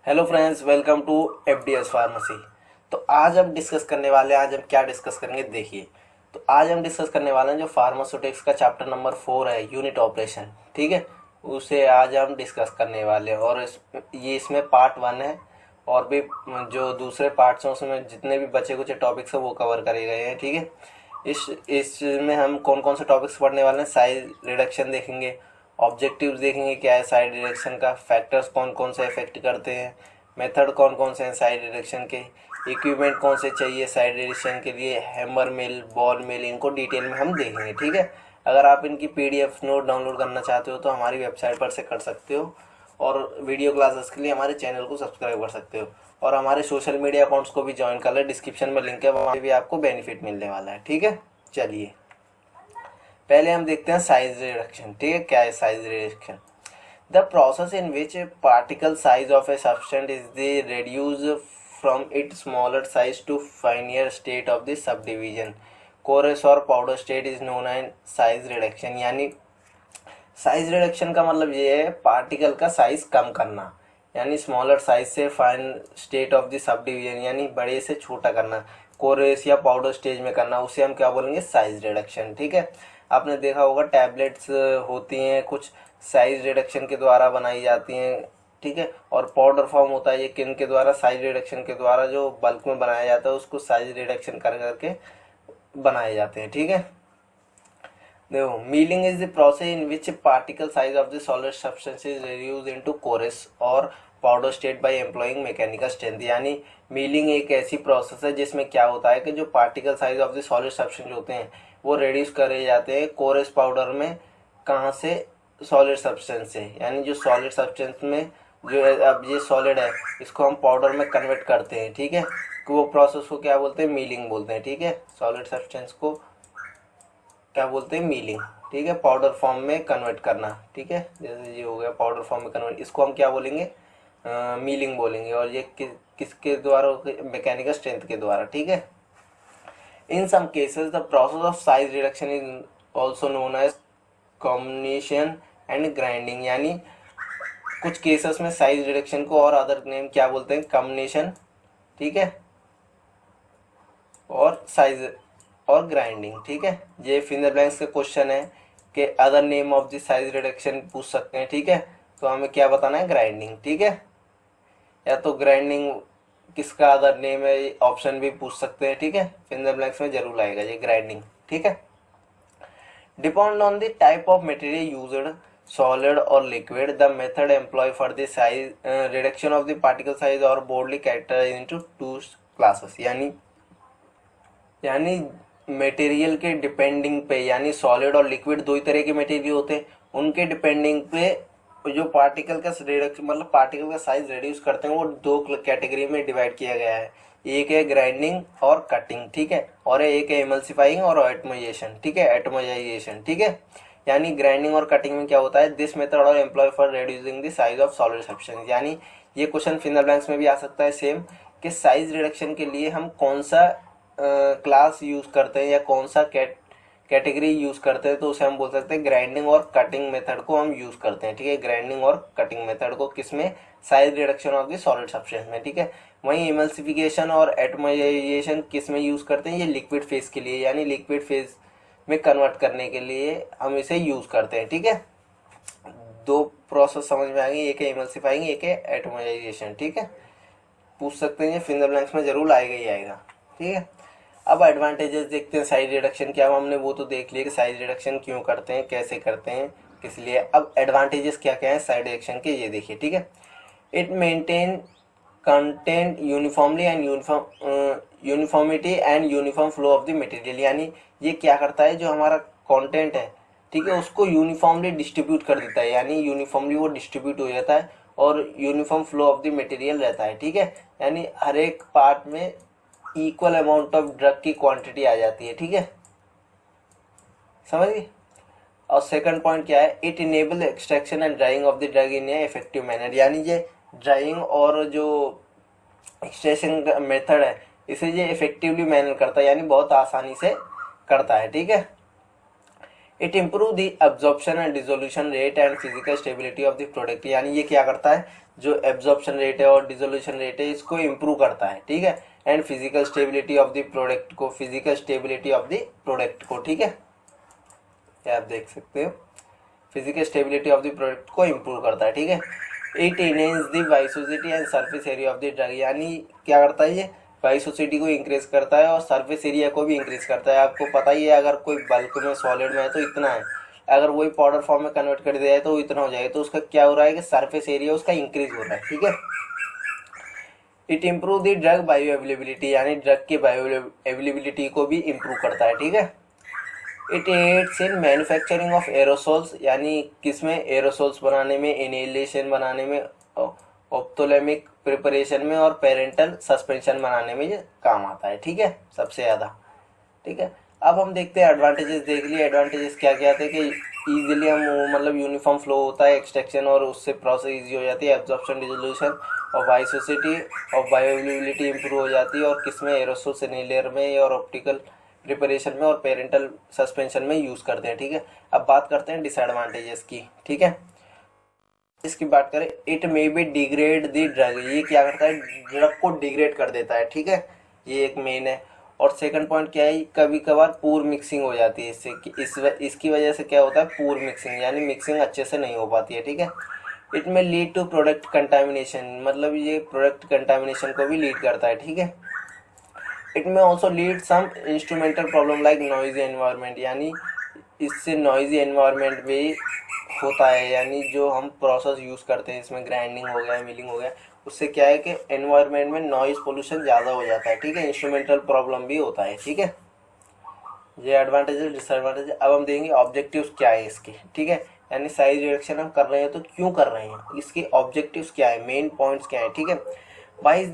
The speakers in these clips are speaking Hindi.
Hello friends, welcome to FDS pharmacy. तो आज हम डिस्कस करने वाले हैं, आज हम क्या डिस्कस करेंगे देखिए। तो आज हम डिस्कस करने वाले हैं जो फार्मास्यूटिक्स का चैप्टर नंबर 4 है, यूनिट ऑपरेशन। ठीक है, उसे आज हम डिस्कस करने वाले हैं। और ये इसमें पार्ट 1 है, और भी जो दूसरे पार्ट्स हैं उसमें जितने भी बचे कुछ टॉपिक्स हैं वो कवर करे गए हैं। ठीक है, इसमें हम कौन कौन से टॉपिक्स पढ़ने वाले हैं। साइज रिडक्शन देखेंगे, ऑब्जेक्टिव्स देखेंगे क्या है साइड डिरेक्शन का, फैक्टर्स कौन कौन से इफेक्ट करते हैं, मेथड कौन कौन से हैं साइड डिरेक्शन के, इक्विपमेंट कौन से चाहिए साइड डिरेक्शन के लिए, हैमर मिल, बॉल मिल, इनको डिटेल में हम देखेंगे। ठीक है, अगर आप इनकी पीडीएफ नोट डाउनलोड करना चाहते हो तो हमारी वेबसाइट पर से कर सकते हो, और वीडियो क्लासेस के लिए हमारे चैनल को सब्सक्राइब कर सकते हो, और हमारे सोशल मीडिया अकाउंट्स को भी ज्वाइन कर ले, डिस्क्रिप्शन में लिंक है, वहाँ भी आपको बेनिफिट मिलने वाला है। ठीक है, चलिए पहले हम देखते हैं साइज रिडक्शन। ठीक है, क्या है size reduction? The process in which particle size of a substance is the reduced from its smaller size to finer state of the subdivision. Coarse or powder state is known as size reduction. यानी साइज रिडक्शन का मतलब ये है पार्टिकल का साइज कम करना, यानी स्मॉलर साइज से fine state of the sub division, यानी बड़े से छोटा करना, कोरेस या पाउडर स्टेज में करना, उसे हम क्या बोलेंगे? Size reduction. ठीक है, आपने देखा होगा टैबलेट्स होती हैं कुछ साइज रिडक्शन के द्वारा बनाई जाती हैं। ठीक है, और पाउडर फॉर्म होता है ये किन के द्वारा? साइज रिडक्शन के द्वारा, जो बल्क में बनाया जाता है उसको साइज रिडक्शन कर करके बनाए जाते हैं। ठीक है, देखो, milling is the process in which particle size of the solid substance is reduced into coarse or powder state by employing mechanical strength. यानी मीलिंग एक ऐसी प्रोसेस है जिसमें क्या होता है कि जो particle size of the solid substance होते हैं वो रिड्यूस करे जाते हैं कोरस पाउडर में। कहाँ से? सॉलिड सब्सटेंस से। यानी जो सॉलिड सब्सटेंस में जो अब ये सॉलिड है इसको हम पाउडर में कन्वर्ट करते हैं। ठीक है, वो प्रोसेस को क्या बोलते हैं? मीलिंग बोलते हैं। ठीक है, सॉलिड सब्सटेंस को क्या बोलते हैं? मीलिंग। ठीक है, पाउडर फॉर्म में कन्वर्ट करना। ठीक है, जैसे ये हो गया पाउडर फॉर्म में कन्वर्ट, इसको हम क्या बोलेंगे? मीलिंग बोलेंगे। और ये किसके द्वारा? मैकेनिकल स्ट्रेंथ के द्वारा। ठीक है, in some cases the process of size reduction is also known as combination and grinding. यानी कुछ केसेस में साइज रिडक्शन को और अदर नेम क्या बोलते हैं? कॉम्बिनेशन। ठीक है, और साइज और ग्राइंडिंग। ठीक है, ये फिंगर ब्लैंक्स का क्वेश्चन है कि other name of the size reduction पूछ सकते हैं। ठीक है, तो हमें क्या बताना है? ग्राइंडिंग। ठीक है, या तो ग्राइंडिंग किसका अदर नेम है ऑप्शन भी पूछ सकते हैं। ठीक है, फिंगर ब्लैंक्स में जरूर आएगा ये ग्राइंडिंग। ठीक है, depend on the type of material used, solid or liquid, the method employed for the size reduction of the particle size or broadly categorized into two classes। यानी मटेरियल के डिपेंडिंग पे, यानी सॉलिड और लिक्विड दो ही तरह के मटेरियल होते हैं, उनके डिपेंडिंग पे जो पार्टिकल का रिडक्शन मतलब पार्टिकल का साइज रिड्यूस करते हैं वो दो कैटेगरी में डिवाइड किया गया है। एक है ग्राइंडिंग और कटिंग। ठीक है, और एक है एमल्सिफाइंग और एटमाइजेशन। ठीक है, एटमाइजेशन। ठीक है, यानी ग्राइंडिंग और कटिंग में क्या होता है? This method are employ for reducing the size of solid substance. यानी ये क्वेश्चन फिंगर ब्लैंक्स में भी आ सकता है सेम, कि साइज रिडक्शन के लिए हम कौन सा क्लास यूज करते हैं या कौन सा कैटेगरी यूज करते हैं, तो उसे हम बोल सकते हैं ग्राइंडिंग और कटिंग मेथड को हम यूज करते हैं। ठीक है, ग्राइंडिंग और कटिंग मेथड को किसमें? Size reduction of the solid substance में। ठीक है, वहीं इमल्सिफिकेशन और एटमाइजेशन किस में यूज करते हैं? ये लिक्विड फेज के लिए, यानी लिक्विड फेज में कन्वर्ट करने के लिए हम इसे यूज करते हैं। ठीक है, दो प्रोसेस समझ में आ गई, एक है इमल्सिफाइंग, एक है एटमाइजेशन। ठीक है, पूछ सकते हैं, फिंगर ब्लैंक्स में जरूर आएगा ही आएगा। ठीक है, अब एडवांटेजेस देखते हैं साइज रिडक्शन क्या। हमने वो तो देख लिया कि साइज रिडक्शन क्यों करते हैं, कैसे करते हैं, किस लिए। अब एडवांटेजेस क्या क्या है साइज रिडक्शन के, ये देखिए। ठीक है, it maintain content uniformly and uniformity and uniform flow of the material. यानी ये क्या करता है, जो हमारा कंटेंट है, ठीक है, उसको यूनिफॉर्मली डिस्ट्रीब्यूट कर देता है, यानी यूनिफॉर्मली वो डिस्ट्रीब्यूट हो जाता है और uniform flow of the material रहता है। ठीक है, यानी हर एक पार्ट में इक्वल अमाउंट ऑफ ड्रग की क्वांटिटी आ जाती है। ठीक है, समझ गए। और सेकंड पॉइंट क्या है? It enable extraction and drying of the drug in A effective manner. यानी ये ड्राइंग और जो एक्सट्रैक्शन का मेथड है इसे ये इफेक्टिवली मैनर करता है, यानी बहुत आसानी से करता है। ठीक है, it improve the absorption and dissolution rate and physical stability of the product, यानी ये क्या करता है, जो एब्जॉर्प्शन रेट है और डिसोल्यूशन रेट है इसको इम्प्रूव करता है, ठीक है। And physical stability of the product को, physical stability of the product को, ठीक है, ये आप देख सकते हो, physical stability of the product को इम्प्रूव करता है, ठीक है। It enhance the viscosity and surface area of the drug, यानी क्या करता है ये, वाइसोसिटी को इंक्रीज करता है और सरफेस एरिया को भी इंक्रीज करता है। आपको पता ही है अगर कोई बल्क में सॉलिड में है तो इतना है, अगर वही पाउडर फॉर्म में कन्वर्ट कर दिया जाए तो इतना हो जाएगा, तो उसका क्या हो रहा है कि सरफेस एरिया उसका इंक्रीज हो रहा है, ठीक है। It improve the drug bio availability, यानी ड्रग की बायो अवेलेबिलिटी को भी इम्प्रूव करता है, ठीक है। It adds in manufacturing of aerosols, यानी किसमें, एरोसोल्स बनाने में, इनहेलेशन बनाने में, ऑप्थोलेमिक प्रिपरेशन में और पेरेंटल सस्पेंशन बनाने में ये काम आता है, ठीक है, सबसे ज़्यादा, ठीक है। अब हम देखते हैं एडवांटेजेस, देख लिए एडवांटेजेस क्या क्या थे कि ईजिली हम मतलब यूनिफॉर्म फ्लो होता है एक्सट्रैक्शन और उससे प्रोसेस ईजी हो जाती है, एब्जॉर्प्शन डिसोल्यूशन और वाइसोसिटी और बायोअवेलेबिलिटी इंप्रूव हो जाती है, और किसमें, एरोसोल्स इनहेलर में और ऑप्टिकल प्रिपरेशन में और पेरेंटल सस्पेंशन में यूज़ करते हैं, ठीक है। अब बात करते हैं डिसएडवांटेजेस की, ठीक है। इसकी बात करें, it may be degrade the drug, ये क्या करता है, ड्रग को डिग्रेड कर देता है, ठीक है, ये एक मेन है। और सेकंड पॉइंट क्या है, कभी कभार पूर मिक्सिंग हो जाती है इससे, इसकी वजह से क्या होता है, पूर मिक्सिंग, यानी मिक्सिंग अच्छे से नहीं हो पाती है, ठीक है। इट में लीड टू प्रोडक्ट कंटामिनेशन, मतलब ये प्रोडक्ट कंटामिनेशन को भी लीड करता है, ठीक है। It may also lead some instrumental problem like noisy environment, यानी इससे नॉइजी एनवायरनमेंट भी होता है, यानी जो हम प्रोसेस यूज़ करते हैं इसमें ग्राइंडिंग हो गया, मिलिंग हो गया, उससे क्या है कि एनवायरनमेंट में नॉइज पोल्यूशन ज़्यादा हो जाता है, ठीक है, इंस्ट्रूमेंटल प्रॉब्लम भी होता है, ठीक है। ये एडवांटेज है, डिसएडवांटेज। अब हम देखेंगे ऑब्जेक्टिव्स क्या है इसके, ठीक है, यानी साइज रिडक्शन हम कर रहे हैं तो क्यों कर रहे हैं, इसके ऑब्जेक्टिव्स क्या है, मेन पॉइंट्स क्या है, ठीक है। By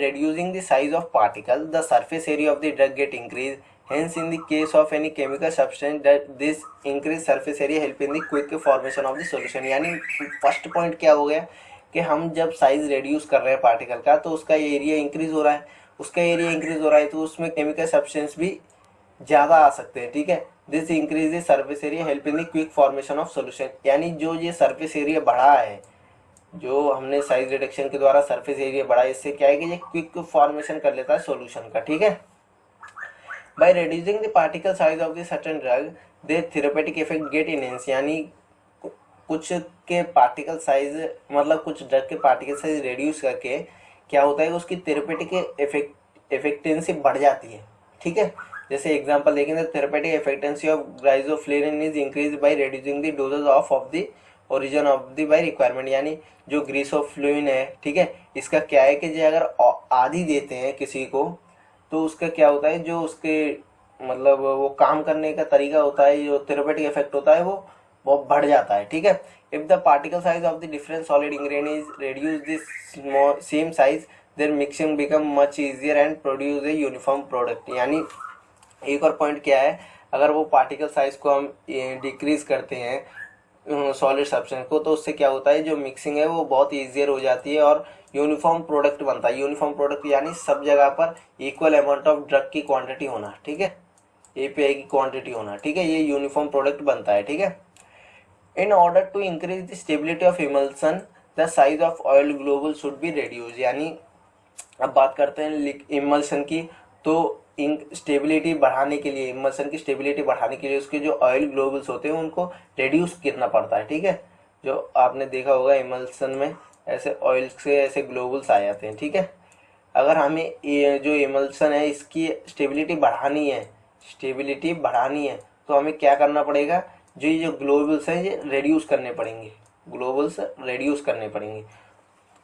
reducing the size of particle, the surface area of the drug get increased. Hence, in the case of any chemical substance, that this increased surface area help in the quick formation of the solution. यानी फर्स्ट पॉइंट क्या हो गया कि हम जब साइज रेड्यूस कर रहे हैं पार्टिकल का तो उसका एरिया इंक्रीज हो रहा है, उसका एरिया इंक्रीज हो रहा है तो उसमें केमिकल सब्सटेंस भी ज़्यादा आ सकते हैं, ठीक है। This increase the surface area help in the quick formation of solution, यानी जो ये सर्फेस एरिया बढ़ा है, जो हमने साइज रिडक्शन के द्वारा सरफेस एरिया बढ़ा, इससे क्या है कि ये क्विक फॉर्मेशन कर लेता है सॉल्यूशन का, ठीक है। By reducing the particle size of the certain drug, they therapeutic effect get enhance, यानी कुछ के पार्टिकल साइज, मतलब कुछ ड्रग के पार्टिकल साइज रिड्यूस करके क्या होता है कि उसकी थेरेपेटिक इफेक्टेंसी बढ़ जाती है, ठीक है। जैसे एग्जांपल देखें तो therapeutic efficiency of griseofulvin is increase by reducing the dosages of the origin of the by requirement, यानी जो ग्रीसोफ्लुइन है, ठीक है, इसका क्या है कि जो अगर आधी देते हैं किसी को तो उसका क्या होता है, जो उसके मतलब वो काम करने का तरीका होता है, जो थेरेपेटिक इफेक्ट होता है वो बढ़ जाता है, ठीक है। If the particle size of the different solid ingredient is reduce this same size, there mixing become much easier and produce a uniform product, यानी एक और पॉइंट क्या है, अगर वो पार्टिकल साइज को हम डिक्रीज करते हैं सॉलिड सब्सटेंस को तो उससे क्या होता है, जो मिक्सिंग है वो बहुत ईजियर हो जाती है और यूनिफॉर्म प्रोडक्ट बनता है। यूनिफॉर्म प्रोडक्ट यानी सब जगह पर इक्वल अमाउंट ऑफ ड्रग की क्वांटिटी होना, ठीक है, एपीआई की क्वांटिटी होना, ठीक है, ये यूनिफॉर्म प्रोडक्ट बनता है, ठीक है। In order to increase the stability of emulsion, the size of oil globule should be reduce, यानी अब बात करते हैं इमल्सन की, तो स्टेबिलिटी बढ़ाने के लिए, इमल्सन की स्टेबिलिटी बढ़ाने के लिए उसके जो ऑयल ग्लोबल्स होते हैं उनको रिड्यूस करना पड़ता है, ठीक है। जो आपने देखा होगा इमल्सन में ऐसे ऑयल से ऐसे ग्लोबल्स आ जाते हैं, ठीक है। अगर हमें ये जो इमल्सन है इसकी स्टेबिलिटी बढ़ानी है तो हमें क्या करना पड़ेगा, जो ये जो ग्लोबल्स हैं ये रिड्यूस करने पड़ेंगे,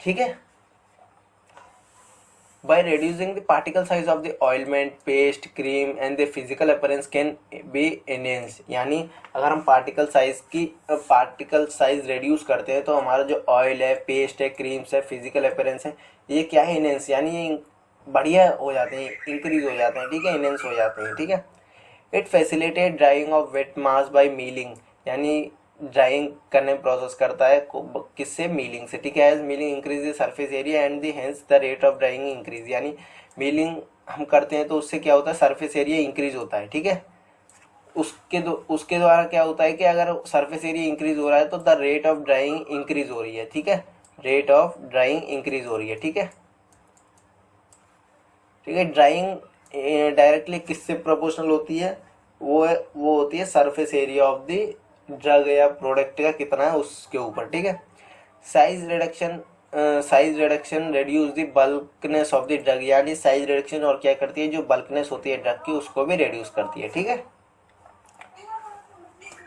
ठीक है। By reducing the particle size of the ointment, paste, cream and the physical appearance can be enhanced, यानी अगर हम पार्टिकल साइज रिड्यूस करते हैं तो हमारा जो ऑयल है, पेस्ट है, क्रीम्स है, फिजिकल अपीयरेंस है, ये क्या है, इनहेंस, यानी ये बढ़िया हो जाते हैं, इंक्रीज हो जाते हैं, ठीक है, इनहेंस हो जाते हैं, ठीक है। It facilitate drying of weight mass by milling, यानी ड्राइंग करने में प्रोसेस करता है किससे, मीलिंग से, ठीक है। As milling increase the surface area and the hence the rate of drying increase, यानी मीलिंग हम करते हैं तो उससे क्या होता है, सरफेस एरिया इंक्रीज होता है, ठीक है। उसके द्वारा क्या होता है कि अगर सरफेस एरिया इंक्रीज हो रहा है तो the rate of drying increase हो रही है, ठीक है, रेट ऑफ ड्राइंग इंक्रीज हो रही है, ठीक है। ठीक है, ड्राइंग डायरेक्टली किससे प्रोपोर्शनल होती है, वो होती है surface area of the drug या प्रोडक्ट का कितना है उसके ऊपर, ठीक है। Size reduction reduce the bulkiness of the drug, यानी साइज रिडक्शन और क्या करती है, जो बल्कनेस होती है ड्रग की उसको भी रिड्यूस करती है, ठीक है।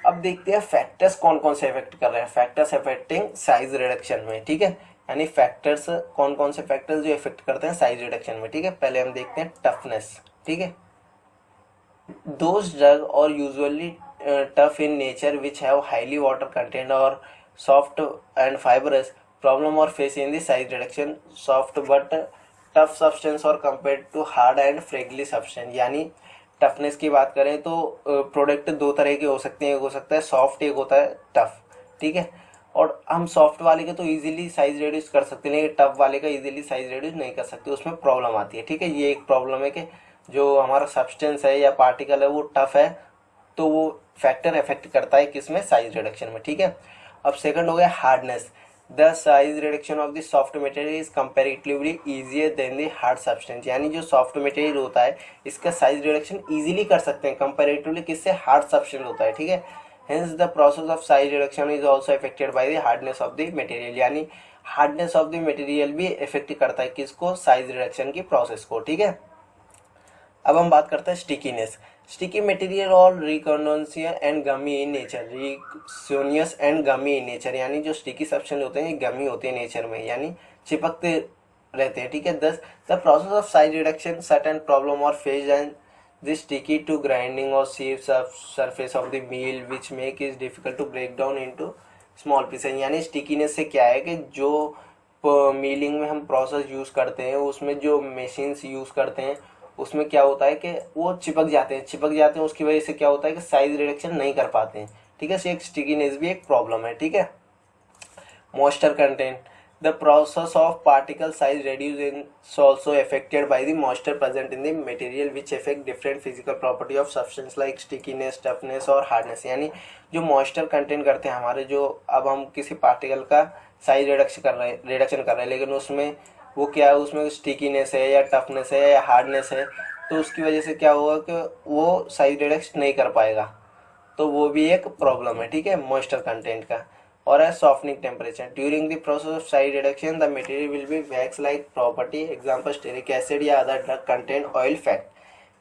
अब देखते हैं फैक्टर्स कौन कौन से इफेक्ट कर रहे हैं, फैक्टर्स अफेक्टिंग साइज रिडक्शन में, ठीक है, यानी फैक्टर्स कौन कौन से फैक्टर्स जो इफेक्ट करते हैं साइज रिडक्शन में, ठीक है। पहले हम देखते हैं टफनेस, ठीक है। Those drug are usually tough in nature which have highly water content are soft and fibrous problem are face in the size reduction, soft but tough substance are compare to hard and fragile substance, यानी टफनेस की बात करें तो प्रोडक्ट दो तरह के हो सकते हैं, एक हो सकता है सॉफ्ट, एक होता है टफ, ठीक है। और हम सॉफ्ट वाले के तो इजीली साइज रिड्यूस कर सकते हैं, लेकिन टफ वाले का इजीली साइज रिड्यूस नहीं कर सकते, उसमें प्रॉब्लम आती है, ठीक है। ये एक प्रॉब्लम है कि जो हमारा सब्सटेंस है या पार्टिकल है वो टफ है, तो वो फैक्टर इफेक्ट करता है किसमें, साइज रिडक्शन में, ठीक है। अब सेकंड हो गया hardness, the size reduction of the soft material is comparatively easier than the hard substance, यानी जो सॉफ्ट मटेरियल होता है इसका साइज रिडक्शन इजीली कर सकते हैं कंपेरेटिवली किससे, हार्ड सब्सटेंस होता है, ठीक है। Hence the process of size reduction is also affected by the hardness of the material, यानी हार्डनेस ऑफ द मटेरियल भी इफेक्ट करता है किसको, साइज रिडक्शन की प्रोसेस को, ठीक है। अब हम बात करते हैं stickiness, sticky material are recondensious and gummy in nature, recondensious and gummy in nature, यानी जो स्टिकी सब्सटेंस होते हैं ये गमी होते हैं नेचर में, यानी चिपकते रहते हैं, ठीक है। Thus the process of size reduction certain problem are face and the sticky to grinding are sieves surface of the mill which make is difficult to break down into small pieces, यानी स्टिकीनेस से क्या है कि जो मीलिंग में हम प्रोसेस यूज करते हैं उसमें जो मशीन्स यूज करते हैं उसमें क्या होता है कि वो चिपक जाते हैं, उसकी वजह से क्या होता है कि साइज रिडक्शन नहीं कर पाते हैं, ठीक है। सो एक स्टिकीनेस भी एक प्रॉब्लम है, ठीक है। Moisture content, the process of particle size reduce in also affected by the moisture present in the material which affect different physical property of substance like stickiness, toughness और हार्डनेस, यानी जो मॉइस्चर कंटेंट करते हैं हमारे, जो अब हम किसी पार्टिकल का साइज रिडक्शन कर रहे हैं लेकिन उसमें वो क्या है, उसमें स्टिकीनेस है या टफनेस है या हार्डनेस है, तो उसकी वजह से क्या होगा कि वो साइज रिडक्शन नहीं कर पाएगा, तो वो भी एक प्रॉब्लम है, ठीक है, मॉइस्चर कंटेंट का। और है softening temperature, during the process of size reduction the material will be wax like property, example stearic acid या other drug content oil fat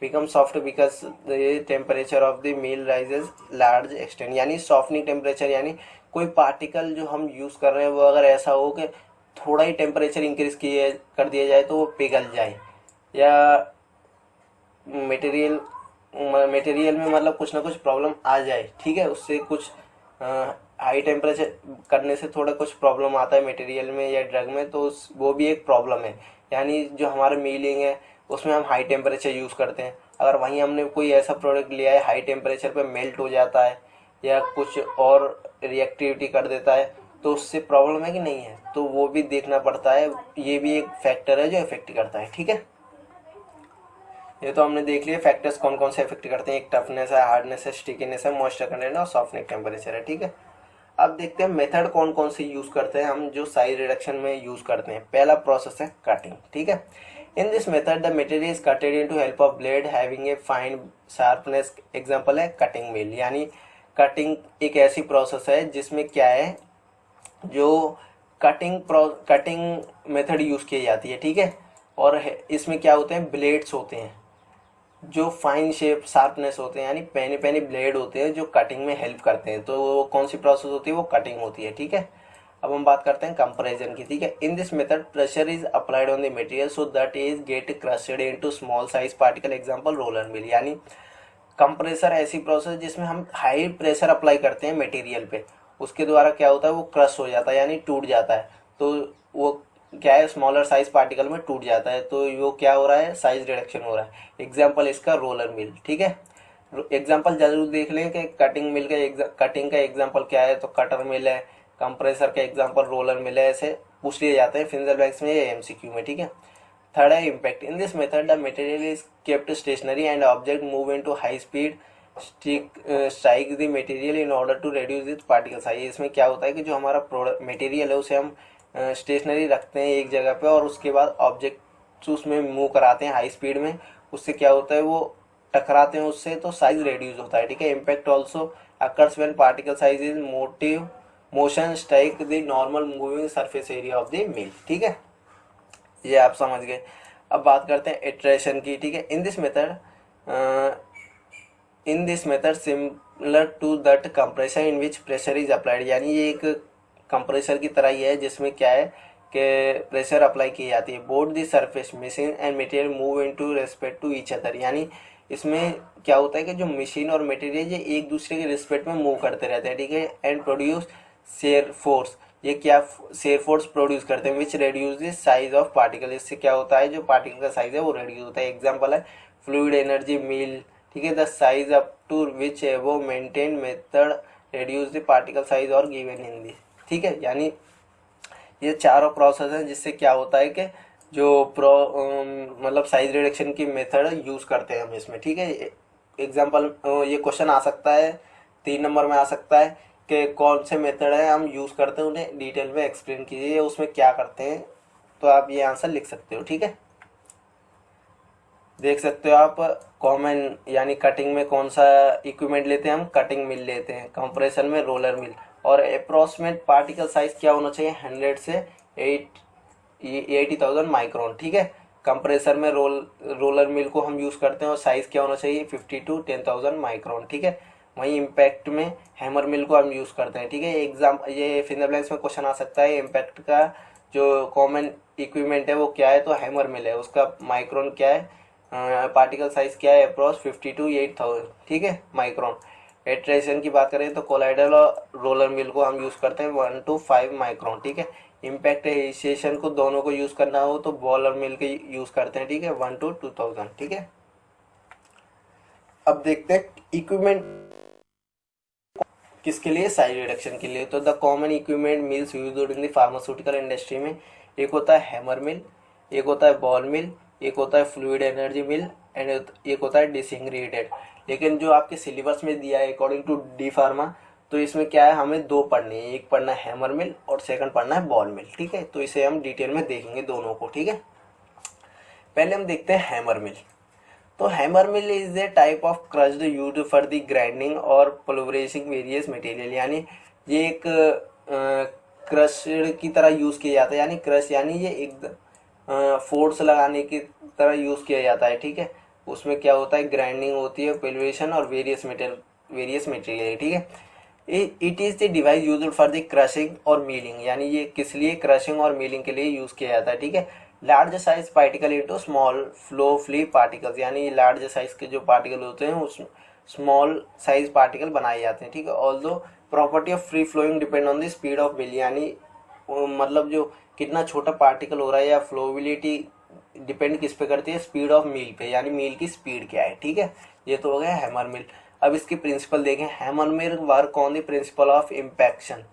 become soft because the temperature of the mill rises large extent, यानी सॉफ्टनिंग टेम्परेचर, यानी कोई पार्टिकल जो हम यूज़ कर रहे हैं वो अगर ऐसा हो कि थोड़ा ही टेम्परेचर इंक्रीज कर दिया जाए तो वो पिघल जाए, या मटेरियल में मतलब कुछ ना कुछ प्रॉब्लम आ जाए, ठीक है, उससे कुछ हाई टेम्परेचर करने से थोड़ा कुछ प्रॉब्लम आता है मटेरियल में या ड्रग में, तो वो भी एक प्रॉब्लम है। यानी जो हमारा मीलिंग है उसमें हम हाई टेम्परेचर यूज़ करते हैं, अगर वहीं हमने कोई ऐसा प्रोडक्ट लिया है हाई टेम्परेचर पे मेल्ट हो जाता है या कुछ और रिएक्टिविटी कर देता है, तो उससे प्रॉब्लम है कि नहीं है, तो वो भी देखना पड़ता है, ये भी एक फैक्टर है जो इफेक्ट करता है, ठीक है। ये तो हमने देख लिया फैक्टर्स कौन कौन से इफेक्ट करते हैं, एक टफनेस है, हार्डनेस है, स्टिकीनेस है, मॉइस्चर कंटेंट और सॉफ्टनिंग टेम्परेचर है, ठीक है। अब देखते हैं मेथड कौन कौन से यूज करते हैं हम जो साइज रिडक्शन में यूज करते हैं। पहला प्रोसेस है कटिंग, ठीक है। In this method the material is कटेड into help of blade having a fine sharpness, example है कटिंग मिल, यानी कटिंग एक ऐसी प्रोसेस है जिसमें क्या है, जो कटिंग मेथड यूज की जाती है, ठीक है। और इसमें क्या होते हैं, ब्लेड्स होते हैं जो फाइन शेप शार्पनेस होते हैं, यानी पैनी पैनी ब्लेड होते हैं जो कटिंग में हेल्प करते हैं, तो वो कौन सी प्रोसेस होती है, वो कटिंग होती है, ठीक है। अब हम बात करते हैं कंपैरिजन की, ठीक है। In this method pressure is applied on the material so that is get crushed into small size particle, example roller mill, यानी कंप्रेसर ऐसी प्रोसेस जिसमें हम हाई प्रेशर अप्लाई करते हैं मटेरियल पे, उसके द्वारा क्या होता है वो क्रश हो जाता है यानी टूट जाता है, तो वो क्या है स्मॉलर साइज पार्टिकल में टूट जाता है, तो वो क्या हो रहा है, साइज रिडक्शन हो रहा है। एग्जांपल इसका रोलर मिल, ठीक है। एग्जांपल जरूर देख लें कि कटिंग मिल का कटिंग का एग्जांपल क्या है, तो कटर मिल है, कंप्रेसर का एग्जांपल रोलर मिल है, ऐसे पूछ लिए जाते हैं फिंजर बैग्स में या एमसीक्यू में, ठीक है। थर्ड है impact, in this method the material is kept stationary and object move into high speed strike the material in order to reduce its particle size. इसमें क्या होता है कि जो हमारा प्रोडक्ट मटेरियल है उसे हम स्टेशनरी रखते हैं एक जगह पे, और उसके बाद ऑब्जेक्ट उसमें मूव कराते हैं हाई स्पीड में, उससे क्या होता है वो टकराते हैं उससे, तो साइज रिड्यूस होता है। ठीक है। Impact also occurs when particle size is motion strike the normal moving surface area of the मिल। ठीक है, ये आप समझ गए। अब बात करते हैं इटरेशन की। ठीक है। In this method similar to that compressor in which pressure is applied, यानी ये एक कंप्रेसर की तरह ही है जिसमें क्या है कि प्रेशर अप्लाई की जाती है। Both the surface machine and material move into respect to each other, यानी इसमें क्या होता है कि जो मशीन और मटेरियल ये एक दूसरे के रिस्पेक्ट में मूव करते रहते हैं। ठीक है। एंड प्रोड्यूस शेयर फोर्स, ये क्या शेयर फोर्स प्रोड्यूस करते हैं which reduce the size of particle, इससे क्या होता है जो पार्टिकल का साइज है वो रिड्यूस होता है। एग्जांपल है फ्लूइड एनर्जी मील। ठीक है। द साइज अप टू विच एबो maintain method reduce the particle size और गिवन इन दी। ठीक है, यानी ये चारों प्रोसेस हैं जिससे क्या होता है कि जो मतलब साइज रिडक्शन की मेथड यूज करते हैं हम इसमें। ठीक है। एग्जांपल ये क्वेश्चन आ सकता है 3 नंबर में आ सकता है कि कौन से मेथड है हम यूज करते हैं, उन्हें डिटेल में एक्सप्लेन कीजिए, उसमें क्या करते हैं, तो आप ये आंसर लिख सकते हो। ठीक है। देख सकते हो आप कॉमन, यानी कटिंग में कौन सा इक्विपमेंट लेते हैं हम, कटिंग मिल लेते हैं, कंप्रेशन में रोलर मिल, और अप्रोक्सीमेट पार्टिकल साइज क्या होना चाहिए 100 से 80,000 माइक्रोन। ठीक है। कंप्रेसर में रोलर मिल को हम यूज करते हैं और साइज क्या होना चाहिए 50 to 10,000 माइक्रोन। ठीक है। वहीं इम्पैक्ट में हैमर मिल को हम यूज करते हैं। ठीक है। ये फिंगर ब्लैंक्स में क्वेश्चन आ सकता है इम्पैक्ट का जो कॉमन इक्विपमेंट है वो क्या है, तो हैमर मिल है, उसका माइक्रोन क्या है, पार्टिकल साइज क्या है अप्रोक्स 50 to 8,000। ठीक है, माइक्रोन। इटरेशन की बात करें तो कोलाइडल और रोलर मिल को हम यूज करते हैं 1 to 5 माइक्रोन। ठीक है। इम्पैक्ट इनिशिएशन को दोनों को यूज करना हो तो बॉल और मिल के यूज करते हैं। ठीक है, 1 to 2,000। ठीक है। अब देखते हैं इक्विपमेंट किसके लिए, साइज रिडक्शन के लिए। तो the common equipment mills used in the pharmaceutical industry में एक होता है हैमर मिल, एक होता है बॉल मिल, एक होता है फ्लूइड एनर्जी मिल, एंड एक होता है डिसइंग्रेडेड। लेकिन जो आपके सिलेबस में दिया है अकॉर्डिंग टू डी फार्मा, तो इसमें क्या है हमें 2 पढ़नी है, एक पढ़ना है हैमर मिल और सेकंड पढ़ना है बॉल मिल। ठीक है, तो इसे हम डिटेल में देखेंगे दोनों को। ठीक है, पहले हम देखते हैं हैमर मिल। तो hammer mill is a type of crushed used for the grinding और पल्वराइजिंग वेरियस मटेरियल, यानी ये एक क्रश की तरह यूज किया जाता है, यानी क्रश यानी ये एक फोर्स लगाने की तरह यूज किया जाता है। ठीक है, उसमें क्या होता है ग्राइंडिंग होती है, पल्वरेशन और वेरियस मटेरियल। ठीक है, it is the device used for the crushing और मीलिंग, यानी ये किस लिए क्रशिंग और मीलिंग के लिए यूज किया जाता है। ठीक है, large size particle into small flow free particles, यानी लार्ज साइज के जो पार्टिकल होते हैं उस स्मॉल साइज पार्टिकल बनाए जाते हैं। ठीक है, although property of free flowing depend on the speed of mill, यानी मतलब जो कितना छोटा पार्टिकल हो रहा है या फ्लोबिलिटी डिपेंड किस पे करती है, स्पीड ऑफ मील पे, यानी मील की स्पीड क्या है। ठीक है, ये तो हो गया हैमर मिल। अब इसकी प्रिंसिपल देखें, hammer mill work on the principle of impaction.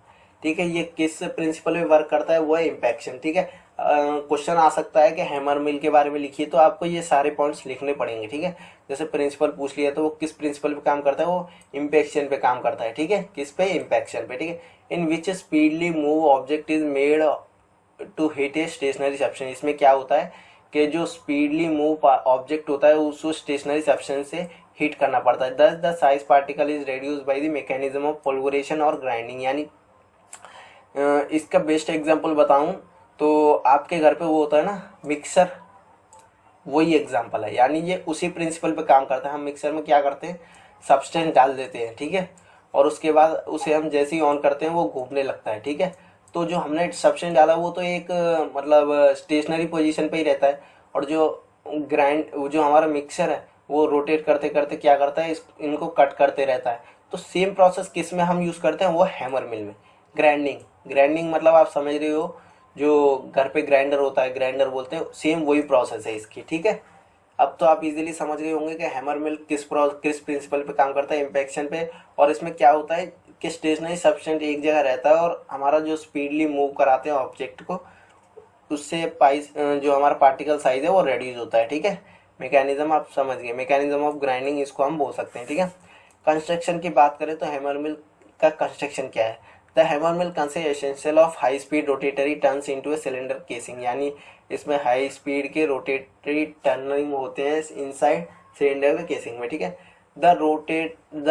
ठीक है, ये किस प्रिंसिपल में वर्क करता है, वो है इम्पैक्शन। ठीक है, क्वेश्चन आ सकता है कि हैमर मिल के बारे में लिखिए, तो आपको ये सारे पॉइंट्स लिखने पड़ेंगे। ठीक है, जैसे प्रिंसिपल पूछ लिया तो वो किस प्रिंसिपल पे काम करता है, वो इम्पैक्शन पे काम करता है। ठीक है, किस पे, इम्पैक्शन पे। ठीक है, in which speedly move object is made to hit a stationary substance, इसमें क्या होता है कि जो स्पीडली मूव ऑब्जेक्ट होता है उसको स्टेशनरी सब्सटेंस से हिट करना पड़ता है। Thus the size particle is reduce by the mechanism of pulverization or grinding, यानी इसका बेस्ट एग्जांपल बताऊं तो आपके घर पे वो होता है ना मिक्सर, वही एग्जांपल है, यानी ये उसी प्रिंसिपल पे काम करता है। हम मिक्सर में क्या करते हैं, सब्सटेंस डाल देते हैं। ठीक है, और उसके बाद उसे हम जैसे ही ऑन करते हैं वो घूमने लगता है। ठीक है, तो जो हमने सब्सटेंस डाला वो तो एक मतलब स्टेशनरी पोजीशन पे ही रहता है, और जो हमारा मिक्सर है वो रोटेट करते करते क्या करता है, इनको कट करते रहता है। तो सेम प्रोसेस किस में हम यूज करते हैं, वो हैमर मिल में। ग्राइंडिंग मतलब आप समझ रहे हो, जो घर पे ग्राइंडर होता है, ग्राइंडर बोलते हैं, सेम वही प्रोसेस है इसकी। ठीक है, अब तो आप इजीली समझ गए होंगे कि हैमर मिल किस प्रिंसिपल पे काम करता है, इम्पैक्शन पे। और इसमें क्या होता है कि स्टेशनरी सब्सटेंस एक जगह रहता है और हमारा जो स्पीडली मूव कराते हैं ऑब्जेक्ट को, उससे जो हमारा पार्टिकल साइज है वो रिड्यूस होता है। ठीक है, मैकेनिज्म आप समझ गए, मैकेनिज्म ऑफ ग्राइंडिंग इसको हम बोल सकते हैं। ठीक है, कंस्ट्रक्शन की बात करें तो हैमर मिल का कंस्ट्रक्शन क्या है? The hammer mill consist essential of high speed rotatory turns into a cylinder casing, यानी इसमें हाई स्पीड के रोटेटरी टर्निंग होते हैं इनसाइड सिलेंडर के केसिंग में, ठीक है। The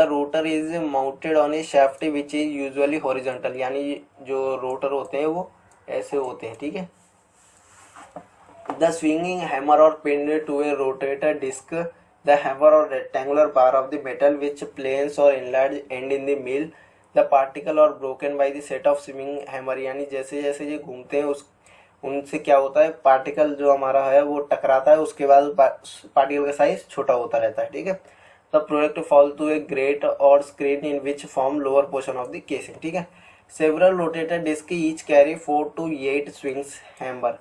rotor is mounted on a shaft which is usually horizontal, यानी जो रोटर होते हैं वो ऐसे होते हैं, ठीक है। The swinging hammer are pin to a rotator disk, the hammer are rectangular bar of the metal which planes are enlarge and in the mill, the particle are broken by the set of swinging hammer, यानी जैसे जैसे ये घूमते हैं उस उनसे क्या होता है, पार्टिकल जो हमारा है वो टकराता है, उसके बाद पार्टिकल का साइज छोटा होता रहता है, ठीक है। The product fall to a grate or screen in which form lower portion of the casing, ठीक है। Several rotator disk each carry 4 to 8 swings hammer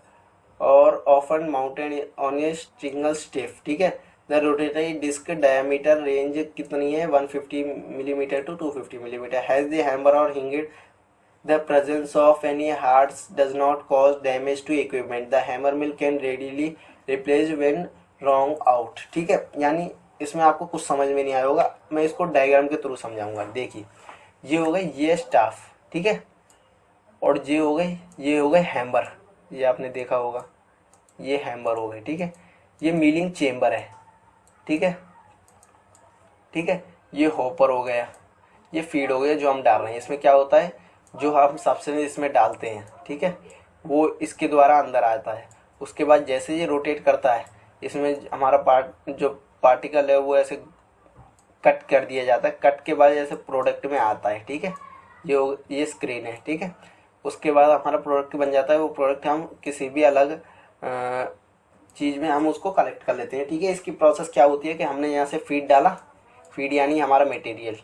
are often mounted on a single step, ठीक है। The rotatory disk diameter range कितनी है, 150 millimeter to 250 millimeter. Has the hammer are hinged the presence of any hearts does not cause damage to equipment, the hammer mill can readily replace when wrong out, ठीक है। यानी इसमें आपको कुछ समझ में नहीं आया होगा, मैं इसको डायग्राम के थ्रू समझाऊंगा। देखिए, ये हो गई ये स्टाफ, ठीक है, और ये हो गए हैमर, ये आपने देखा होगा, ये हैमर हो गए, ठीक है। ये मिलिंग चेम्बर है, ठीक है, ठीक है। ये हॉपर हो गया, ये फीड हो गया जो हम डाल रहे हैं। इसमें क्या होता है, जो हम सब्सटेंस इसमें डालते हैं, ठीक है, वो इसके द्वारा अंदर आता है। उसके बाद जैसे ये रोटेट करता है, इसमें हमारा जो पार्टिकल है वो ऐसे कट कर दिया जाता है। कट के बाद जैसे प्रोडक्ट में आता है, ठीक है, ये स्क्रीन है, ठीक है। उसके बाद हमारा प्रोडक्ट बन जाता है। वो प्रोडक्ट हम किसी भी अलग चीज़ में हम उसको कलेक्ट कर लेते हैं, ठीक है। इसकी प्रोसेस क्या होती है कि हमने यहाँ से फीड डाला, फीड यानी हमारा मटेरियल।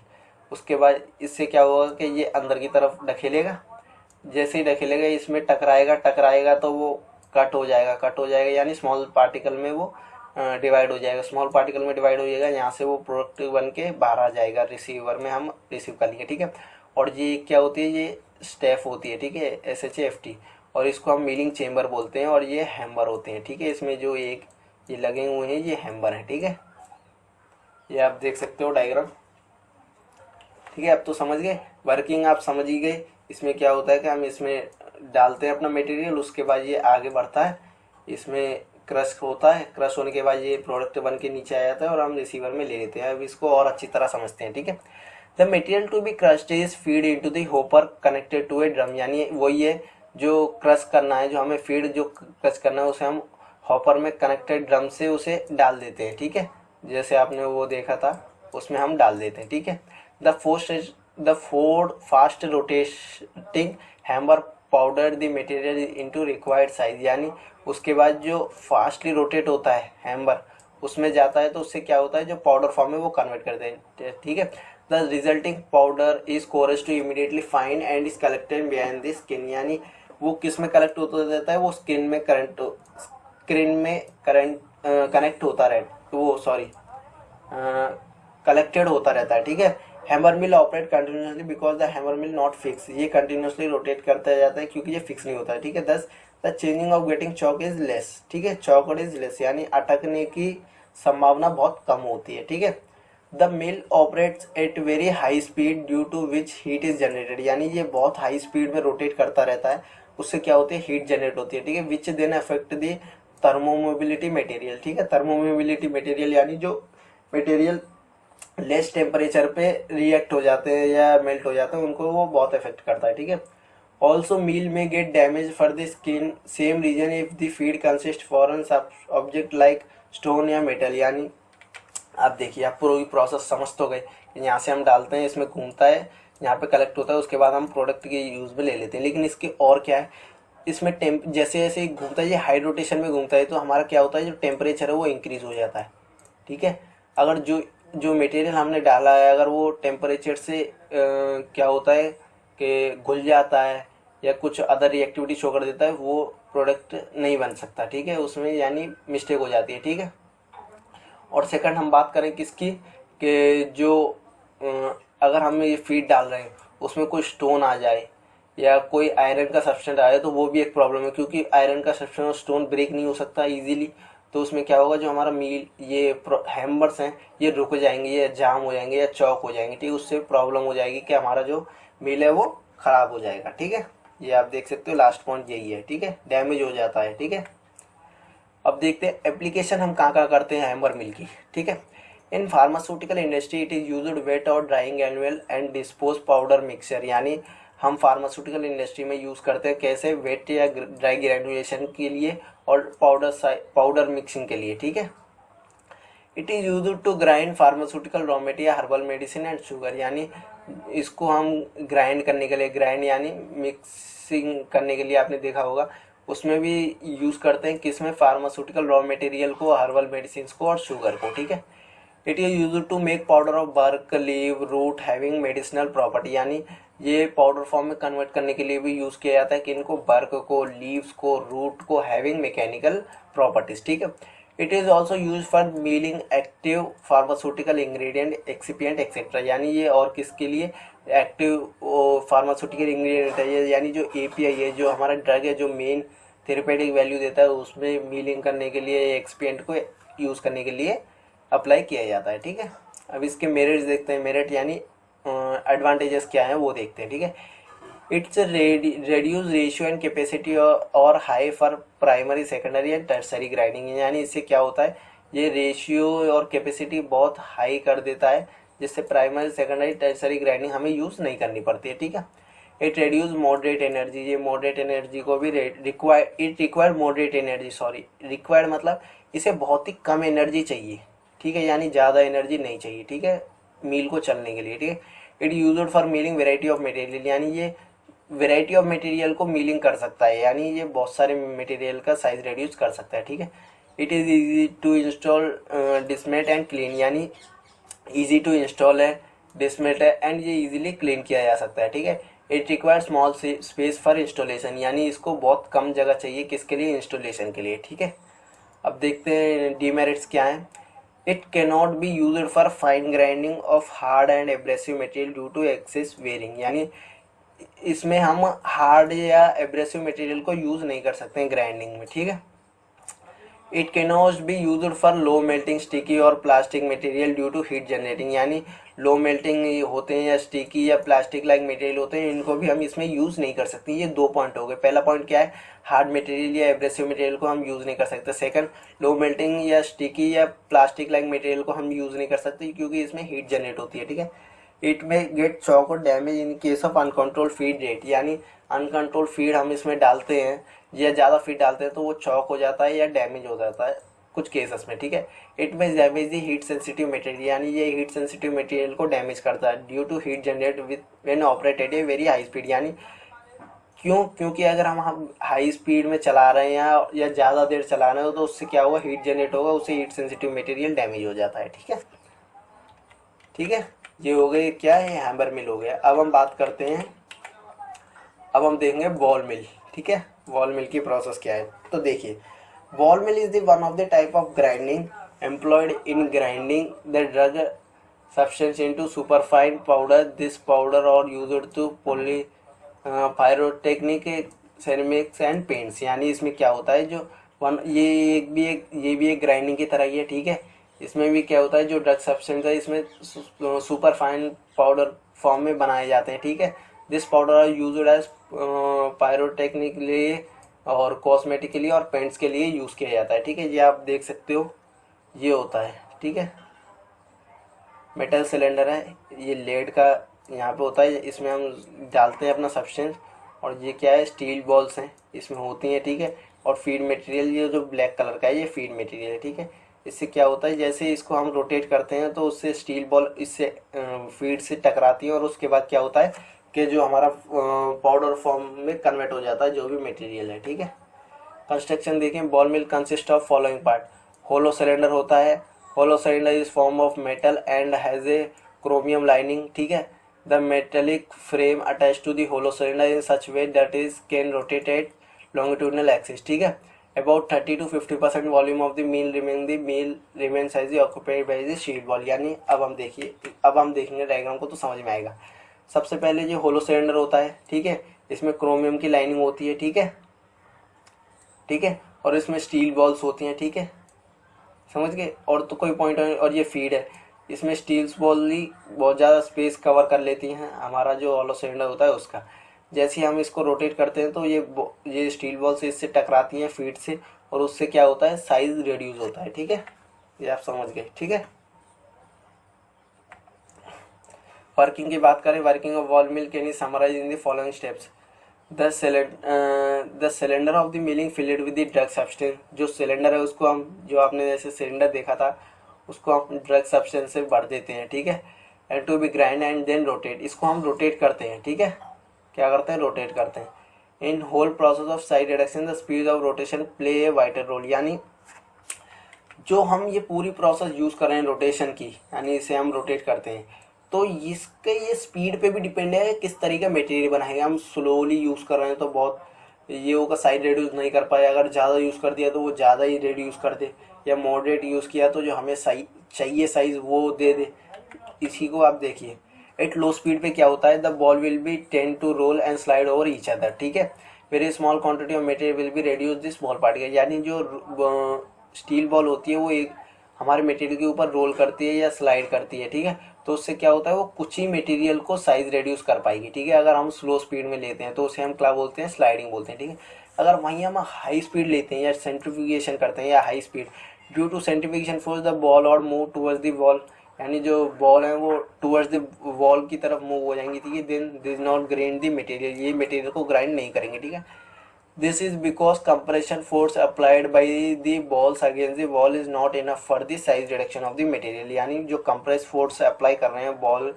उसके बाद इससे क्या होगा कि ये अंदर की तरफ ढकेलेगा, जैसे ही ढकेलेगा इसमें टकराएगा तो वो कट हो जाएगा यानी स्मॉल पार्टिकल में वो डिवाइड हो जाएगा। स्मॉल पार्टिकल में डिवाइड हो जाएगा, यहाँ से वो प्रोडक्ट बन के बाहर आ जाएगा, रिसीवर में हम रिसीव कर लेंगे, ठीक है। और ये क्या होती है, ये स्टेप होती है, ठीक है, SHAFT, और इसको हम मिलिंग चेम्बर बोलते हैं। और ये हैमर होते हैं, ठीक है। इसमें जो एक ये लगे हुए हैं ये हैमर है, ठीक है। ये आप देख सकते हो डायग्राम, ठीक है। अब तो समझ गए, वर्किंग आप समझ ही गए। इसमें क्या होता है कि हम इसमें डालते हैं अपना मटेरियल, उसके बाद ये आगे बढ़ता है, इसमें क्रश होता है, क्रश होने के बाद ये प्रोडक्ट बन के नीचे आ जाता है और हम रिसीवर में ले लेते हैं। अब इसको और अच्छी तरह समझते हैं, ठीक है। The material to be crushed is feed into the hopper connected to a drum, यानी वही है जो क्रश करना है, जो हमें फीड जो क्रश करना है उसे हम हॉपर में कनेक्टेड ड्रम से उसे डाल देते हैं, ठीक है। जैसे आपने वो देखा था उसमें हम डाल देते हैं, ठीक है। The Ford fast rotating hammer powder the material into required size, यानी उसके बाद जो फास्टली रोटेट होता है हैमर उसमें जाता है तो उससे क्या होता है, जो पाउडर फॉर्म में वो कन्वर्ट कर देते हैं, ठीक है। The resulting powder is coarse to immediately fine and is collected behind the skin, यानी वो किस में कलेक्ट होता रहता है, वो स्किन में कनेक्ट होता रहता, वो सॉरी कलेक्टेड होता रहता है, ठीक है। Hammer mill operate continuously because the hammer mill not fix, ये कंटिन्यूसली रोटेट करता जाता है क्योंकि ये फिक्स नहीं होता है, ठीक है। Thus the changing of getting chalk is less, ठीक है, चॉकड इज लेस, यानी अटकने की संभावना बहुत कम होती है, ठीक है। The mill operates at very high speed due to which heat is generated, यानी ये बहुत हाई स्पीड में रोटेट करता रहता है, उससे क्या होती है, हीट जनरेट होती है, ठीक है। Which then affect the thermomobility material, ठीक है। थर्मोमोबिलिटी मटेरियल यानी जो मटेरियल लेस टेम्परेचर पे रिएक्ट हो जाते हैं या मेल्ट हो जाते हैं, उनको वो बहुत इफेक्ट करता है, ठीक है। Also mill may get damage for the skin same reason if the feed consist foreign object like stone या मेटल, यानी आप देखिए, आप पूरी प्रोसेस समझ तो गए। यहाँ से हम डालते हैं, इसमें घूमता है, यहाँ पे कलेक्ट होता है, उसके बाद हम प्रोडक्ट के यूज़ में ले लेते हैं। लेकिन इसके और क्या है, इसमें जैसे जैसे घूमता है, ये हाई रोटेशन में घूमता है, तो हमारा क्या होता है, जो टेम्परेचर है वो इंक्रीज हो जाता है, ठीक है। अगर जो मटेरियल हमने डाला है अगर वो टेम्परेचर से क्या होता है कि घुल जाता है या कुछ अदर रिएक्टिविटी शो कर देता है, वो प्रोडक्ट नहीं बन सकता, ठीक है, उसमें यानी मिस्टेक हो जाती है, ठीक है। और सेकंड हम बात करें किसकी, कि जो अगर हम ये फीड डाल रहे हैं उसमें कोई स्टोन आ जाए या कोई आयरन का सब्सटेंस आए तो वो भी एक प्रॉब्लम है, क्योंकि आयरन का सब्सटेंस और स्टोन ब्रेक नहीं हो सकता इजीली, तो उसमें क्या होगा, जो हमारा मील ये हैमर्स हैं ये रुक जाएंगे, ये जाम हो जाएंगे या चौक हो जाएंगे, ठीक है। उससे प्रॉब्लम हो जाएगी कि हमारा जो मील है वो ख़राब हो जाएगा, ठीक है। ये आप देख सकते हो, लास्ट पॉइंट यही है, ठीक है, डैमेज हो जाता है, ठीक है। अब देखते हैं एप्लीकेशन हम कहाँ कहाँ करते हैं हैमर मिल की, ठीक है। In pharmaceutical industry it is used wet or drying annual and dispose powder mixture, यानी हम फार्मास्यूटिकल इंडस्ट्री में यूज़ करते हैं कैसे, वेट या ड्राई ग्रेनुलेशन के लिए और पाउडर मिक्सिंग के लिए, ठीक है। It is used to grind pharmaceutical raw material herbal medicine and sugar, यानी इसको हम ग्राइंड करने के लिए, ग्राइंड यानी मिक्सिंग करने के लिए आपने देखा होगा, उसमें भी यूज़ करते हैं किसमें, फार्मास्यूटिकल रॉ मटेरियल को, हर्बल मेडिसिन को और शुगर को, ठीक है। It is used to make powder of bark leave root having medicinal property, यानी ये पाउडर फॉर्म में कन्वर्ट करने के लिए भी यूज़ किया जाता है कि इनको बर्क को, लीव्स को, रूट को हैविंग मैकेनिकल प्रॉपर्टीज, ठीक है। It is also use for milling active pharmaceutical ingredient excipient etcetera, यानी ये और किसके लिए, एक्टिव फार्मास्यूटिकल इंग्रेडिएंट है ये, यानी जो एपीआई है, जो हमारा ड्रग है, जो मेन थेरेपेटिक वैल्यू देता है, उसमें मीलिंग करने के लिए, एक्सपिएंट को यूज़ करने के लिए अप्लाई किया जाता है, ठीक है। अब इसके मेरिट्स देखते हैं, मेरिट यानी एडवांटेजेस क्या हैं वो देखते हैं, ठीक है। Its reduce ratio and capacity are high for primary secondary and tertiary grinding, यानी इससे क्या होता है, ये रेशियो और कैपेसिटी बहुत हाई कर देता है, जिससे प्राइमरी सेकेंडरी टर्सरी ग्राइंडिंग हमें यूज़ नहीं करनी पड़ती है, ठीक है। इट रिड्यूस मॉडरेट एनर्जी, ये मॉडरेट एनर्जी को भी रिक्वायर्ड मॉडरेट एनर्जी, रिक्वायर्ड मतलब इसे बहुत ही कम एनर्जी चाहिए, ठीक है, यानी ज़्यादा एनर्जी नहीं चाहिए, ठीक है, मील को चलने के लिए, ठीक है। It used for milling variety of material, यानी ये वेराइटी ऑफ मटेरियल को मीलिंग कर सकता है, यानी ये बहुत सारे मटेरियल का साइज रिड्यूस कर सकता है, ठीक है। It is easy to install dismantle and clean, यानी ईजी टू इंस्टॉल है, डिसमेट है एंड ये इजीली क्लीन किया जा सकता है, ठीक है। It require small space for installation, यानी इसको बहुत कम जगह चाहिए किसके लिए, इंस्टॉलेशन के लिए, ठीक है। अब देखते हैं डीमेरिट्स क्या हैं। It cannot be used for fine grinding of hard and abrasive material due to excess wearing, यानी इसमें हम हार्ड या एब्रेसिव मटेरियल को यूज़ नहीं कर सकते हैं ग्राइंडिंग में, ठीक है। It cannot be used for low melting sticky or plastic material due to heat generating, यानी लो मेल्टिंग होते हैं या स्टिकी या प्लास्टिक लाइक मटेरियल होते हैं, इनको भी हम इसमें यूज़ नहीं कर सकते। ये दो पॉइंट हो गए। पहला पॉइंट क्या है, हार्ड मटेरियल या एब्रेसिव मटेरियल को हम यूज़ नहीं कर सकते। सेकंड, लो मेल्टिंग या स्टिकी या प्लास्टिक लाइक मटेरियल को हम यूज़ नहीं कर सकते क्योंकि इसमें हीट जनरेट होती है, ठीक है। इट में गेट चॉक और damage in case of uncontrol feed rate, यानी अनकंट्रोल फीड हम इसमें डालते हैं या ज़्यादा फीड डालते हैं तो वो चॉक हो जाता है या डैमेज हो जाता है कुछ केसेस में, ठीक है। It may damage the heat sensitive material, यानी ये हीट सेंसिटिव मटेरियल को डैमेज करता है due to heat generate with when operated a very high speed, यानी क्योंकि अगर हम हाई स्पीड में चला रहे हैं या ज़्यादा देर चला रहे हो तो उससे क्या होगा, हीट जनरेट होगा, उससे हीट सेंसिटिव मटेरियल डैमेज हो जाता है, ठीक है। ठीक है, ये हो गए क्या है, हैमर मिल हो गया। अब हम बात करते हैं, अब हम देखेंगे बॉल मिल, ठीक है। बॉल मिल की प्रोसेस क्या है, तो देखिए, ball mill is the one of the type of grinding employed in grinding the drug substance into superfine powder. This powder are used to poly pyrotechnic ceramics and paints, यानी इसमें क्या होता है, जो ये भी एक ग्राइंडिंग की तरह ही है, ठीक है। इसमें भी क्या होता है, जो ड्रग सब्सटेंस है इसमें सुपर फाइन पाउडर फॉर्म में बनाए जाते हैं, ठीक है। This powder are used as pyrotechnic के लिए और कॉस्मेटिक के लिए और पेंट्स के लिए यूज़ किया जाता है, ठीक है। ये आप देख सकते हो, ये होता है, ठीक है। मेटल सिलेंडर है, ये लेड का यहाँ पे होता है, इसमें हम डालते हैं अपना सब्सटेंस, और ये क्या है, स्टील बॉल्स हैं इसमें होती हैं, ठीक है। और फीड मटेरियल ये जो ब्लैक कलर का है ये फीड मटेरियल है, ठीक है। इससे क्या होता है, जैसे इसको हम रोटेट करते हैं तो उससे स्टील बॉल इससे फीड से टकराती है और उसके बाद क्या होता है कि जो हमारा पाउडर फॉर्म में कन्वर्ट हो जाता है जो भी मटेरियल है, ठीक है। कंस्ट्रक्शन देखें, ball mill consist of following part. Hollow cylinder होता है, hollow cylinder is form of metal and has a chromium lining, ठीक है। The metallic frame attach to the hollow cylinder in such way that is can rotate at longitudinal axis, ठीक है। About 30 to 50% volume of the mill remains as occupied by the sheet ball, यानी अब हम देखेंगे डायग्राम को तो समझ में आएगा। सबसे पहले जो होलो सिलेंडर होता है, ठीक है, इसमें क्रोमियम की लाइनिंग होती है, ठीक है, ठीक है। और इसमें स्टील बॉल्स होती हैं, ठीक है। समझ गए। और तो कोई पॉइंट, और ये फीड है, इसमें स्टील्स बॉल ही बहुत ज़्यादा स्पेस कवर कर लेती हैं हमारा जो हॉलो सिलेंडर होता है उसका। जैसे ही हम इसको रोटेट करते हैं तो ये स्टील बॉल से इससे टकराती हैं फीड से, और उससे क्या होता है, साइज रिड्यूस होता है। ठीक है, ये आप समझ गए। ठीक है, वर्किंग की बात करें, working of ball mill can summarise in the following steps. The cylinder of the milling filled with the drug substance. जो सिलेंडर है उसको हम, जो आपने जैसे सिलेंडर देखा था, उसको हम ड्रग सब्सटेंस से भर देते हैं। ठीक है, and to be grind and then rotate. इसको हम रोटेट करते हैं। ठीक है, क्या करते हैं, रोटेट करते हैं। In whole process of side reduction the speed of rotation play a vital role. यानी जो हम ये पूरी प्रोसेस यूज़ कर रहे हैं रोटेशन की, यानी इसे हम रोटेट करते हैं, तो इसके ये स्पीड पे भी डिपेंड है किस तरीके का मटेरियल बनाएंगे। हम स्लोली यूज़ कर रहे हैं तो बहुत ये होगा, साइज रिड्यूस नहीं कर पाए। अगर ज़्यादा यूज़ कर दिया तो वो ज़्यादा ही रिड्यूस कर दे, या मॉडरेट यूज़ किया तो जो हमें साइज चाहिए साइज़ वो दे दे। इसी को आप देखिए, एट लो स्पीड पे क्या होता है, the ball will be tend to roll and slide over each other. ठीक है, very small quantity of material will be reduce this small particle. यानी जो स्टील बॉल होती है वो एक हमारे मटेरियल के ऊपर रोल करती है या स्लाइड करती है। ठीक है, तो उससे क्या होता है, वो कुछ ही मटेरियल को साइज रेड्यूस कर पाएगी। ठीक है, अगर हम स्लो स्पीड में लेते हैं तो उसे हम क्या बोलते हैं, स्लाइडिंग बोलते हैं। ठीक है, अगर वहीं हम हाई स्पीड लेते हैं या सेंट्रीफ्यूगेशन करते हैं या high speed, due to centrifugation force the ball are move towards the wall, यानी जो बॉल है वो टूवर्ड्स द वॉल की तरफ मूव हो जाएंगी। ठीक है, then this not grind the material, ये मटेरियल को ग्राइंड नहीं करेंगे। ठीक है, this is because compression force applied by the balls against the wall is not enough for the size reduction of the material. यानी जो कंप्रेस फोर्स अप्लाई कर रहे हैं बॉल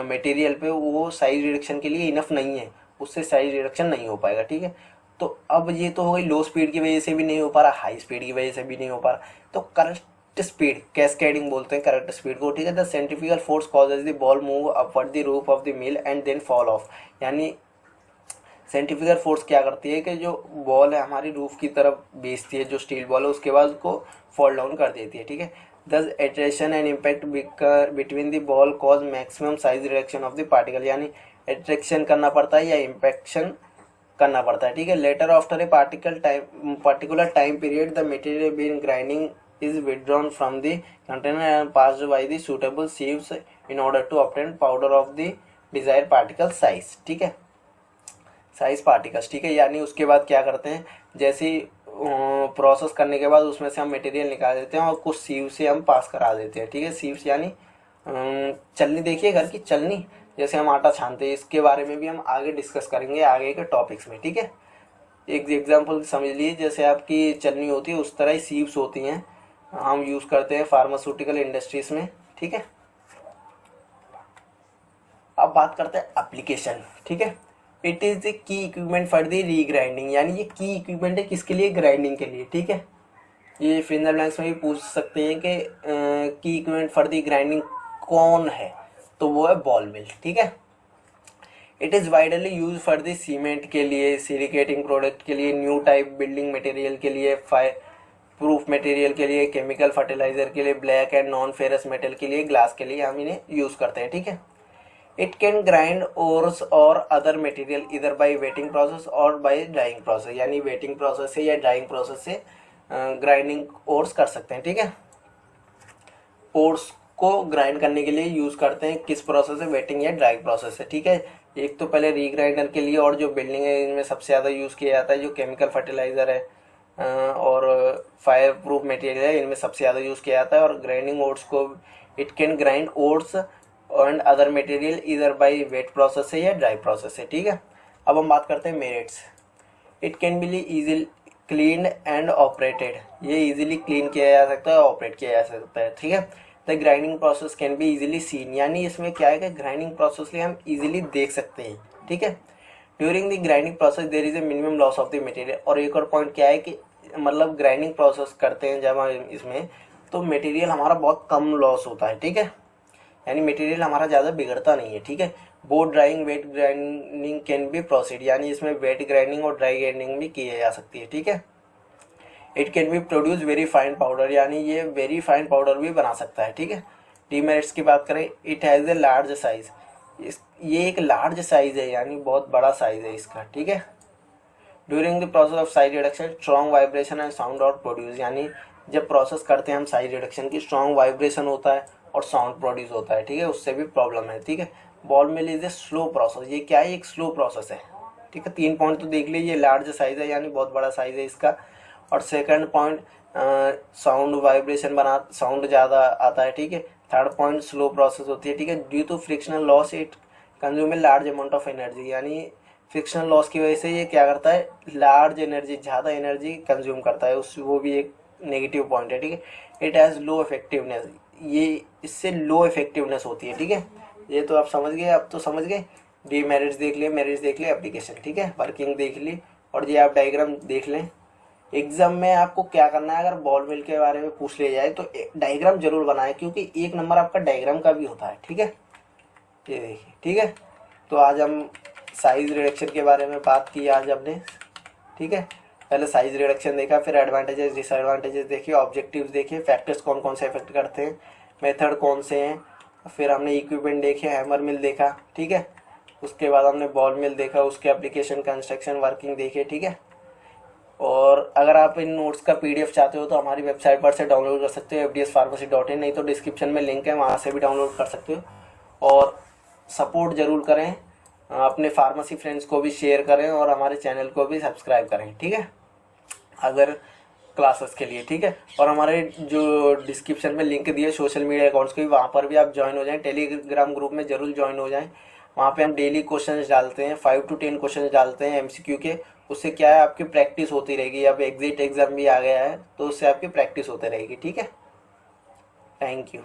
मटेरियल पे, वो साइज रिडक्शन के लिए इनफ नहीं है, उससे साइज रिडक्शन नहीं हो पाएगा। ठीक है, तो अब ये तो हो गई लो स्पीड की वजह से भी नहीं हो पा रहा, हाई स्पीड की वजह से भी नहीं हो पा रहा। तो करेक्ट स्पीड, कैस्केडिंग बोलते हैं करेक्ट स्पीड को। ठीक है, the centrifugal force causes the ball move upward the roof of the mill and then fall off. यानी सेंट्रीफ्यूगल फोर्स क्या करती है कि जो बॉल है हमारी रूफ की तरफ भेजती है, जो स्टील बॉल है, उसके बाद उसको फॉल डाउन कर देती है। ठीक है, दस attraction and impact between the ball cause maximum size reduction of the particle. यानी एट्रैक्शन करना पड़ता है या इम्पैक्शन करना पड़ता है। ठीक है, later after a particular time period the material been grinding is withdrawn from the container and passed by the suitable sieves in order to obtain powder of the desired particle size। ठीक है, साइज पार्टिकल्स। ठीक है, यानी उसके बाद क्या करते हैं, जैसे प्रोसेस करने के बाद उसमें से हम मटेरियल निकाल देते हैं और कुछ सीव से हम पास करा देते हैं। ठीक है, सीव्स यानी चलनी, देखिए घर की चलनी, जैसे हम आटा छानते हैं, इसके बारे में भी हम आगे डिस्कस करेंगे आगे के टॉपिक्स में। ठीक है, एक एग्जांपल समझ लीजिए, जैसे आपकी चलनी होती है उस तरह ही सीव्स होती हैं, हम यूज़ करते हैं फार्मास्यूटिकल इंडस्ट्रीज में। ठीक है, अब बात करते हैं एप्लीकेशन। ठीक है, it is the key equipment for the regrinding. यानी ये की इक्विपमेंट है किसके लिए, ग्राइंडिंग के लिए। ठीक है, ये फिंगर ब्लैंक्स में भी पूछ सकते हैं कि की इक्विपमेंट फॉर द ग्राइंडिंग कौन है, तो वो है बॉल मिल। ठीक है, it is widely use for the cement के लिए, सिलिकेटिंग प्रोडक्ट के लिए, न्यू टाइप बिल्डिंग मटेरियल के लिए, फायर प्रूफ मटेरियल के लिए, केमिकल फर्टिलाइजर के लिए, black and non ferrous metal के लिए, ग्लास के लिए हम इन्हें यूज़ करते हैं। ठीक है, इट कैन ग्राइंड ओर्स और अदर मटेरियल इधर बाय वेटिंग प्रोसेस और बाय ड्राइंग प्रोसेस। यानी वेटिंग प्रोसेस से या ड्राइंग प्रोसेस से ग्राइंडिंग ओर्स कर सकते हैं। ठीक है, ओर्स को ग्राइंड करने के लिए यूज़ करते हैं किस प्रोसेस है, वेटिंग या ड्राइंग प्रोसेस है। ठीक है, एक तो पहले रीग्राइंडर के लिए, और जो बिल्डिंग है इनमें सबसे ज़्यादा यूज़ किया जाता है जो केमिकल फर्टिलाइज़र है और फायर प्रूफ मटेरियल है, इनमें सबसे ज़्यादा यूज़ किया जाता है। और ग्राइंडिंग ओट्स को, it can grind oats and other material इधर बाय वेट प्रोसेस से या ड्राई प्रोसेस से। ठीक है, अब हम बात करते हैं merits. It can be easily clean and operated. ये इजीली क्लीन किया जा सकता है, ऑपरेट किया जा सकता है। ठीक है, the grinding process can be easily seen. यानी इसमें क्या है कि ग्राइंडिंग प्रोसेस हम इजीली देख सकते हैं। ठीक है, during the grinding process there is a minimum loss of the material. और एक और पॉइंट क्या है कि मतलब ग्राइंडिंग प्रोसेस करते हैं जब हम इसमें, तो मटेरियल हमारा बहुत कम लॉस होता है। ठीक है, यानी मटेरियल हमारा ज़्यादा बिगड़ता नहीं है। ठीक है, both drying wet grinding can be proceed. यानी इसमें वेट ग्राइंडिंग और ड्राई ग्राइंडिंग भी की जा सकती है। ठीक है, it can be produce very fine powder. यानी ये वेरी फाइन पाउडर भी बना सकता है। ठीक है, डीमेरिट्स की बात करें, it has a large size. ये एक लार्ज साइज है, यानी बहुत बड़ा साइज है इसका। ठीक है, during the process of size reduction strong vibration and sound out produce. यानी जब प्रोसेस करते हैं हम साइज रिडक्शन की, स्ट्रॉन्ग वाइब्रेशन होता है और साउंड प्रोड्यूस होता है, ठीक है, उससे भी प्रॉब्लम है, ठीक है। Ball mill is a slow process, ये क्या है, एक स्लो प्रोसेस है, ठीक है। 3 पॉइंट तो देख लीजिए, लार्ज साइज है यानी बहुत बड़ा साइज है इसका, और second point sound vibration sound ज़्यादा आता है, ठीक है। थर्ड पॉइंट स्लो प्रोसेस होती है, ठीक है। Due to frictional loss it consume a large amount of energy, यानी फ्रिक्शनल लॉस की वजह से ये क्या करता है, लार्ज एनर्जी, ज़्यादा एनर्जी कंज्यूम करता है, उस वो भी एक नेगेटिव पॉइंट है, ठीक है। इट हैज़ लो इफेक्टिवनेस, ये इससे लो इफेक्टिवनेस होती है, ठीक है। ये तो आप समझ गए, अब तो समझ गए। डीमेरिट्स देख लिए, मेरिट्स देख लिए, एप्लीकेशन, ठीक है, वर्किंग देख ली, और ये आप डायग्राम देख लें। एग्जाम में आपको क्या करना है, अगर बॉल मिल के बारे में पूछ लिया जाए तो डायग्राम जरूर बनाएं, क्योंकि 1 नंबर आपका डायग्राम का भी होता है, ठीक है। ये देखिए, ठीक है। तो आज हम साइज रिडक्शन के बारे में बात की आज हमने, ठीक है। पहले साइज रिडक्शन देखा, फिर एडवांटेजेस डिसएडवांटेजेस देखे, ऑब्जेक्टिव्स देखे, फैक्टर्स कौन कौन से इफेक्ट करते हैं, मेथड कौन से हैं, फिर हमने इक्विपमेंट देखे, हैमर मिल देखा, ठीक है। उसके बाद हमने बॉल मिल देखा, उसके एप्लीकेशन, कंस्ट्रक्शन, वर्किंग देखे, ठीक है। और अगर आप इन नोट्स का पीडीएफ चाहते हो तो हमारी वेबसाइट पर से डाउनलोड कर सकते हो, fdspharmacy.in, नहीं तो डिस्क्रिप्शन में लिंक है, वहाँ से भी डाउनलोड कर सकते हो। और सपोर्ट ज़रूर करें, अपने फार्मेसी फ्रेंड्स को भी शेयर करें, और हमारे चैनल को भी सब्सक्राइब करें, ठीक है, अगर क्लासेस के लिए, ठीक है। और हमारे जो डिस्क्रिप्शन में लिंक दिए सोशल मीडिया अकाउंट्स के भी, वहाँ पर भी आप ज्वाइन हो जाएं, टेलीग्राम ग्रुप में ज़रूर ज्वाइन हो जाएं। वहाँ पे हम डेली क्वेश्चंस डालते हैं, 5 to 10 क्वेश्चंस डालते हैं एमसीक्यू के। उससे क्या है, आपकी प्रैक्टिस होती रहेगी। अब एग्जिट एग्ज़ाम भी आ गया है तो उससे आपकी प्रैक्टिस होती रहेगी, ठीक है। Thank you.